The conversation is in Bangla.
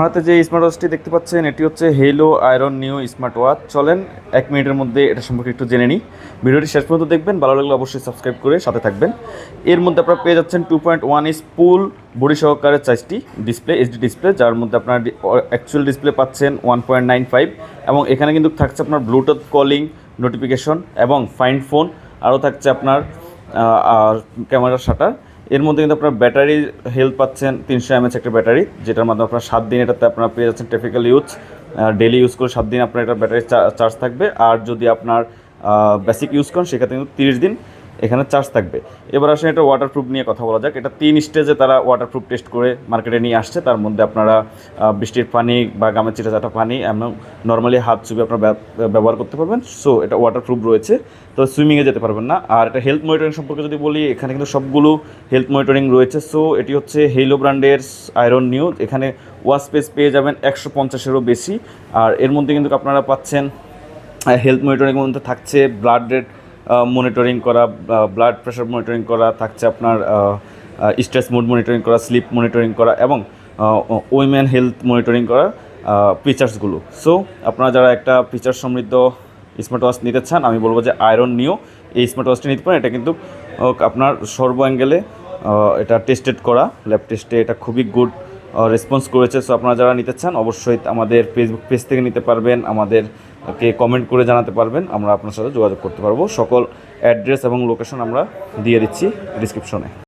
আমার হাতে যে স্মার্ট ওয়াচটি দেখতে পাচ্ছেন এটি হচ্ছে hello iron new smart watch. চলেন 1 মিনিটের মধ্যে এটা সম্পর্কে একটু জেনে নিই। ভিডিওটি শেষ পর্যন্ত দেখবেন, ভালো লাগলে অবশ্যই সাবস্ক্রাইব করে সাথে থাকবেন। এর মধ্যে আপনারা পেয়ে যাচ্ছেন 2.1 ইঞ্চ ফুল বডি সহকারে 4টি ডিসপ্লে, এইচডি ডিসপ্লে, যার মধ্যে আপনার অ্যাকচুয়াল ডিসপ্লে পাচ্ছেন 1.95 এবং এখানে কিন্তু থাকছে আপনার ব্লুটুথ কলিং নোটিফিকেশন এবং ফাইন্ড ফোন, আরও থাকছে আপনার ক্যামেরার শাটার। এর মধ্যে কিন্তু আপনার ব্যাটারির হেলথ পাচ্ছেন 300 mAh একটা ব্যাটারি, যেটার মাধ্যমে আপনার 7 দিন এটাতে আপনারা পেয়ে যাচ্ছেন টিপিক্যাল ইউজ, ডেলি ইউজ করে 7 দিন আপনার এটা ব্যাটারি চার্জ থাকবে। আর যদি আপনার বেসিক ইউজ করেন সেক্ষেত্রে কিন্তু 30 দিন এখানে চার্জ থাকবে। এবার আসলে এটা ওয়াটারপ্রুফ নিয়ে কথা বলা যাক। এটা 3 স্টেজে তারা ওয়াটারপ্রুফ টেস্ট করে মার্কেটে নিয়ে আসছে। তার মধ্যে আপনারা বৃষ্টির পানি বা গামের চিটাচাটা পানি এবং নর্মালি হাত চুপে আপনারা ব্যবহার করতে পারবেন। সো এটা ওয়াটারপ্রুফ রয়েছে, তো সুইমিংয়ে যেতে পারবেন না। আর এটা হেলথ মনিটরিং সম্পর্কে যদি বলি, এখানে কিন্তু সবগুলো হেলথ মনিটরিং রয়েছে। সো এটি হচ্ছে হেলো ব্র্যান্ডের আয়রন নিউ। এখানে ওয়াচ স্পেস পেয়ে যাবেন 150-এরও বেশি। আর এর মধ্যে কিন্তু আপনারা পাচ্ছেন হেলথ মনিটরিংয়ের মধ্যে থাকছে ব্লাড রেট মনিটরিং করা, ব্লাড প্রেশার মনিটরিং করা, থাকছে আপনার স্ট্রেস মোড মনিটরিং করা, স্লিপ মনিটরিং করা এবং উইমেন হেলথ মনিটরিং করা ফিচার্সগুলো। সো আপনারা যারা একটা ফিচার সমৃদ্ধ স্মার্ট ওয়াচ নিতে চান, আমি বলবো যে আয়রন নিও এই স্মার্ট ওয়াচটি নিতে পারেন। এটা কিন্তু আপনার সর্ব অ্যাঙ্গেলে এটা টেস্টেড করা, ল্যাব টেস্টে এটা খুবই গুড রেসপন্স করেছে। সো আপনারা যারা নিতে চান অবশ্যই আমাদের ফেসবুক পেজ থেকে নিতে পারবেন, আমাদেরকে কমেন্ট করে জানাতে পারবেন, আমরা আপনার সাথে যোগাযোগ করতে পারবো। সকল অ্যাড্রেস এবং লোকেশন আমরা দিয়ে দিচ্ছি ডিসক্রিপশনে।